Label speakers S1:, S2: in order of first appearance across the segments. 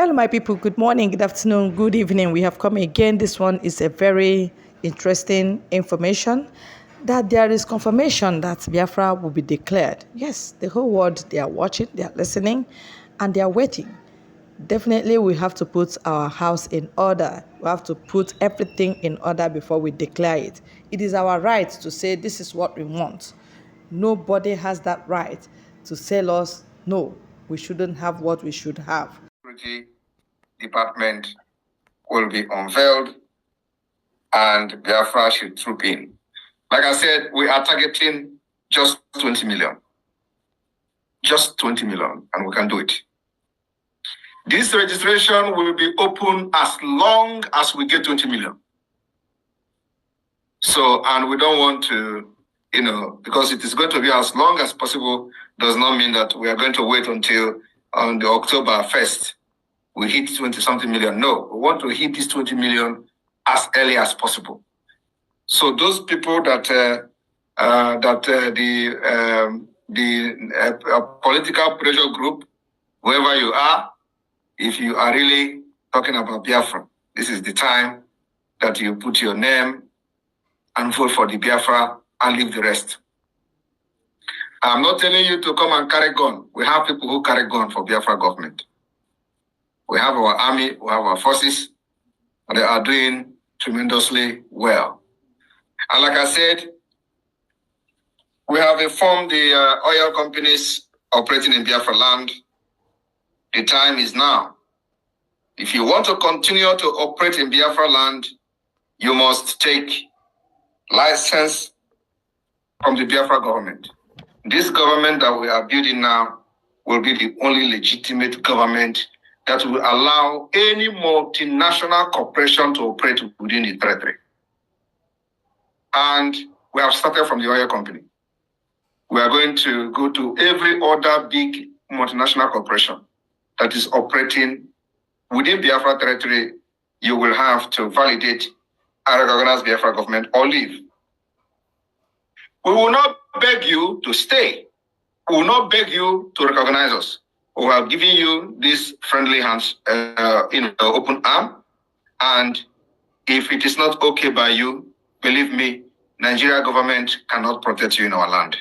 S1: Hello, my people. Good morning, good afternoon, good evening. We have come again. This one is a very interesting information that there is confirmation that Biafra will be declared. Yes, the whole world, they are watching, they are listening, and they are waiting. Definitely, we have to put our house in order. We have to put everything in order before we declare it. It is our right to say this is what we want. Nobody has that right to tell us, no, we shouldn't have what we should have.
S2: Security Department will be unveiled and Biafra should troop in. Like I said, we are targeting just 20 million. Just 20 million, and we can do it. This registration will be open as long as we get 20 million. So, and we don't want to, because it is going to be as long as possible, does not mean that we are going to wait until on the October 1st, we hit 20-something million. No, we want to hit this 20 million as early as possible. So those people that the political pressure group, wherever you are, if you are really talking about Biafra, this is the time that you put your name and vote for the Biafra and leave the rest. I'm not telling you to come and carry gun. We have people who carry gun for Biafra government. We have our army, we have our forces, and they are doing tremendously well. And like I said, we have informed the oil companies operating in Biafra land. The time is now. If you want to continue to operate in Biafra land, you must take license from the Biafra government. This government that we are building now will be the only legitimate government that will allow any multinational corporation to operate within the territory. And we have started from the oil company. We are going to go to every other big multinational corporation that is operating within Biafra territory. You will have to validate and recognize Biafra government or leave. We will not beg you to stay. We will not beg you to recognize us. We are giving you these friendly hands in open arm. And if it is not okay by you, believe me, Nigeria government cannot protect you in our land.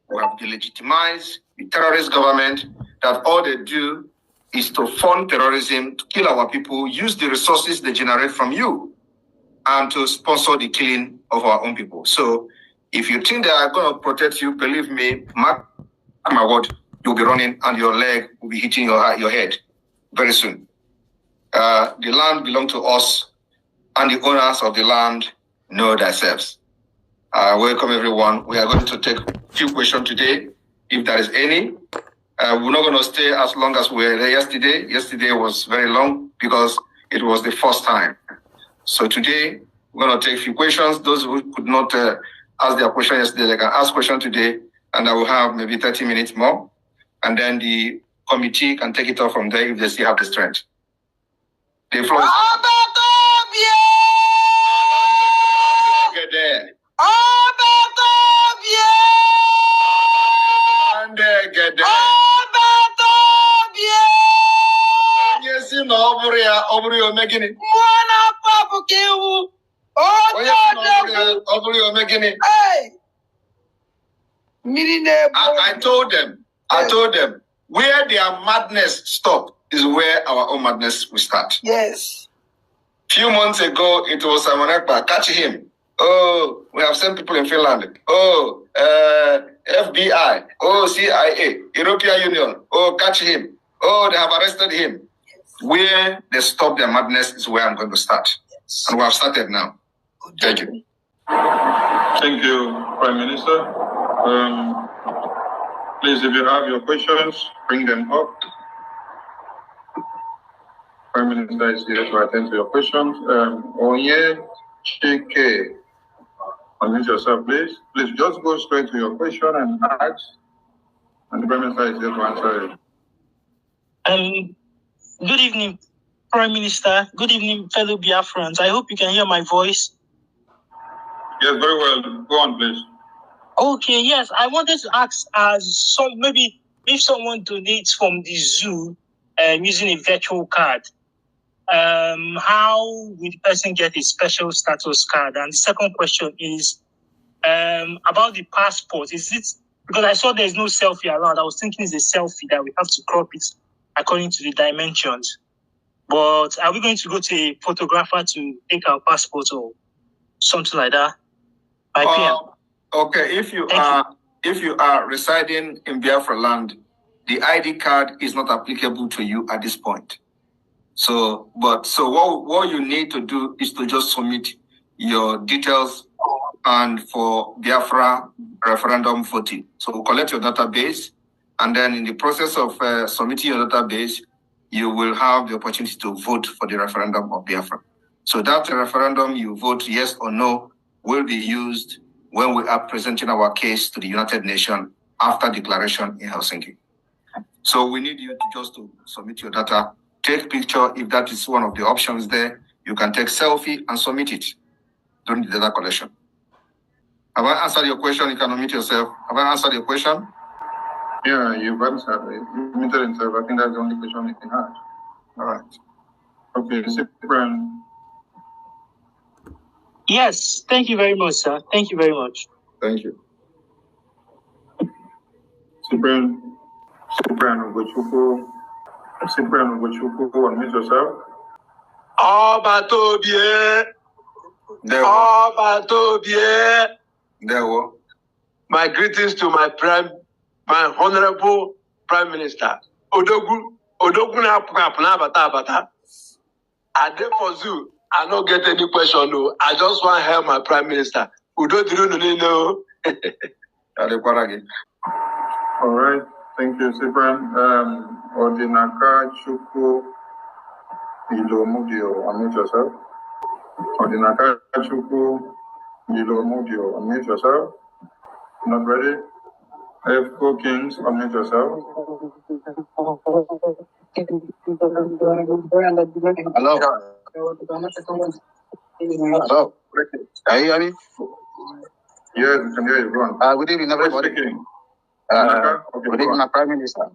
S2: We have delegitimized the terrorist government that all they do is to fund terrorism, to kill our people, use the resources they generate from you, and to sponsor the killing of our own people. So if you think they are going to protect you, believe me, mark my word, you'll be running and your leg will be hitting your head very soon. The land belongs to us, and the owners of the land know themselves. Welcome, everyone. We are going to take a few questions today, if there is any. We're not going to stay as long as we were there yesterday. Yesterday was very long because it was the first time. So today, we're going to take a few questions. Those who could not ask their question yesterday, they can ask question today, and I will have maybe 30 minutes more. And then the committee can take it off from there if they still have the strength. The floor is... Get there. Get there. Yes, you know, over your making it. I told them, where their madness stop is where our own madness will start.
S3: Yes.
S2: Few months ago, it was Simon Ekpa. Catch him. Oh, we have sent people in Finland. Oh, FBI. Oh, CIA. European Union. Oh, catch him. Oh, they have arrested him. Yes. Where they stop their madness is where I'm going to start. Yes. And we have started now. Thank you.
S4: Thank you, Prime Minister. Please, if you have your questions, bring them up. Prime Minister is here to attend to your questions. Onye Chike, unmute yourself, please. Please just go straight to your question and ask, and the Prime Minister is here to answer it.
S3: Good evening, Prime Minister. Good evening, fellow Biafrans. I hope you can hear my voice.
S4: Yes, very well. Go on, please.
S3: Okay, yes. I wanted to ask maybe if someone donates from the zoo, using a virtual card, how will the person get a special status card? And the second question is about the passport. Is it, because I saw there's no selfie allowed. I was thinking it's a selfie that we have to crop it according to the dimensions. But are we going to go to a photographer to take our passport or something like that?
S2: Okay, if you are residing in Biafra land, the ID card is not applicable to you at this point. So what you need to do is to just submit your details and for Biafra referendum voting. So we'll collect your database, and then in the process of submitting your database, you will have the opportunity to vote for the referendum of Biafra. So that referendum you vote yes or no will be used when we are presenting our case to the United Nations after declaration in Helsinki. So we need you to submit your data, take picture if that is one of the options there. You can take selfie and submit it during the data collection. Have I answered your question? You can unmute yourself. Have I answered your question?
S4: Yeah, you've answered it. You muted himself. I think that's the only question you can ask.
S2: All right.
S4: Okay, Cyprian.
S3: Yes, thank you very much, sir. Thank you very much.
S2: Thank you.
S4: Cyprian Ugochukwu, unmute yourself.
S2: There.
S5: My greetings to my honorable Prime Minister. Odogu na bata. I dey for zoo. I don't get any question. No, I just want to help my Prime Minister. Udo diru no.
S4: All right, thank you, Cyprian. Odinaka Chukwu Ilomudio, unmute yourself. Odinaka Chukwu Ilomudio, unmute yourself. Not ready? F.O. Kings, unmute yourself.
S5: Hello. Hello. Can you hear me?
S4: Yes, we can hear you. Go on.
S5: Good evening, everybody. Good evening, my Prime Minister.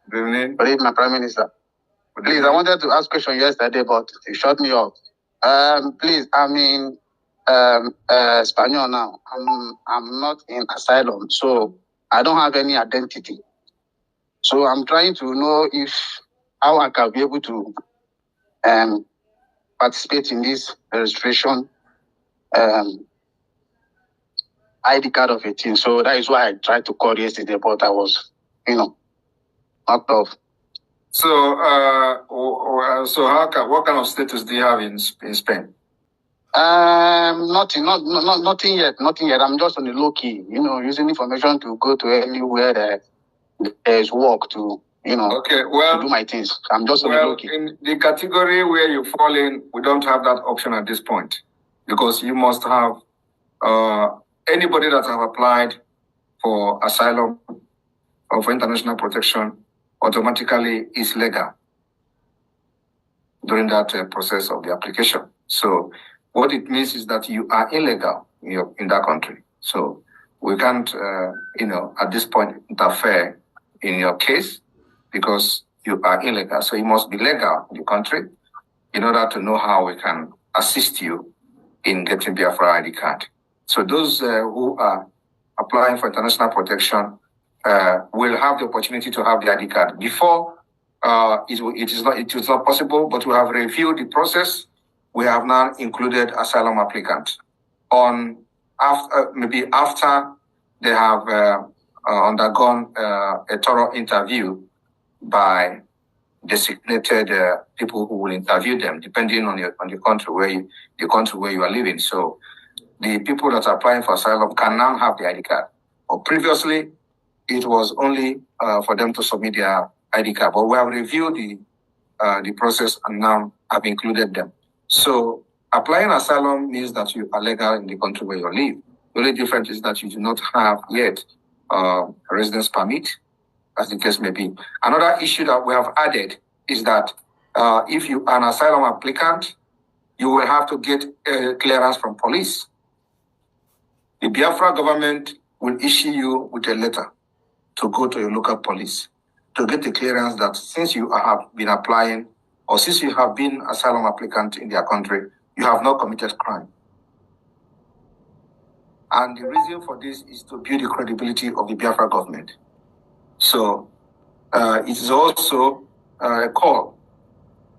S2: Good evening.
S5: Good evening, my Prime Minister. Please, I wanted to ask a question yesterday, but you shut me off. Please, I'm in Spaniel now. I'm not in asylum, so I don't have any identity. So I'm trying to know how I can be able to participate in this registration ID card of 18. So that is why I tried to call yesterday, but I was, knocked off.
S2: So, what kind of status do you have in Spain?
S5: Nothing yet. I'm just on the low key, using information to go to anywhere there's work to,
S2: Okay, well,
S5: to do my things. I'm just on the low key.
S2: In the category where you fall in, we don't have that option at this point, because you must have anybody that have applied for asylum or for international protection automatically is legal during that process of the application. So what it means is that you are illegal in that country. So we can't, at this point interfere in your case because you are illegal. So you must be legal in the country in order to know how we can assist you in getting Biafra ID card. So those who are applying for international protection will have the opportunity to have the ID card. Before, it is not possible, but we have reviewed the process. We have now included asylum applicants after they have undergone a thorough interview by designated people who will interview them, depending on the country where you are living. So the people that are applying for asylum can now have the ID card. But previously, it was only for them to submit their ID card. But we have reviewed the process and now have included them. So applying asylum means that you are legal in the country where you live. The only difference is that you do not have yet a residence permit, as the case may be. Another issue that we have added is that if you are an asylum applicant, you will have to get a clearance from police. The Biafra government will issue you with a letter to go to your local police to get the clearance that since you have been applying or since you have been asylum applicant in their country, you have not committed crime. And the reason for this is to build the credibility of the Biafra government. So it is also a call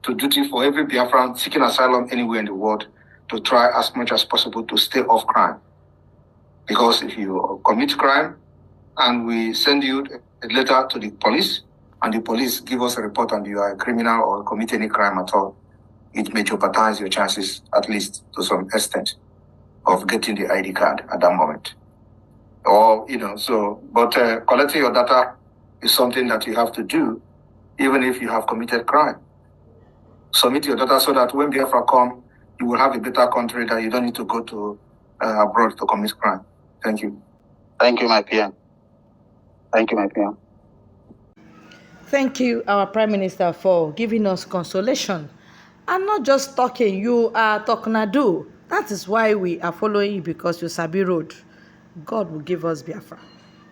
S2: to duty for every Biafran seeking asylum anywhere in the world to try as much as possible to stay off crime. Because if you commit crime and we send you a letter to the police and the police give us a report and you are a criminal or commit any crime at all, it may jeopardize your chances, at least to some extent, of getting the ID card at that moment. Or, but collecting your data is something that you have to do even if you have committed crime. Submit your data so that when Biafra come, you will have a better country that you don't need to go to abroad to commit crime. Thank you.
S5: Thank you, my PM. Thank you, my PM.
S1: Thank you, our Prime Minister, for giving us consolation. And not just talking, you are talking. That is why we are following you, because you sabi road. God will give us Biafra.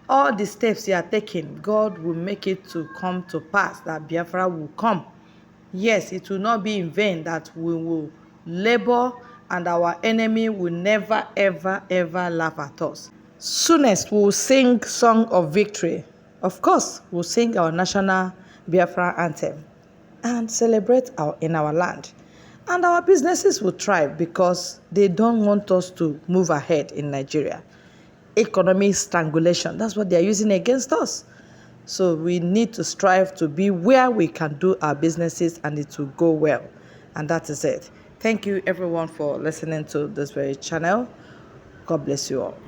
S1: All the steps you are taking, God will make it to come to pass, that Biafra will come. Yes, it will not be in vain that we will labor and our enemy will never, ever, ever laugh at us. Soonest, we will sing Song of Victory. Of course, we'll sing our national Biafra anthem and celebrate in our land. And our businesses will thrive because they don't want us to move ahead in Nigeria. Economic strangulation, that's what they're using against us. So we need to strive to be where we can do our businesses and it will go well. And that is it. Thank you everyone for listening to this very channel. God bless you all.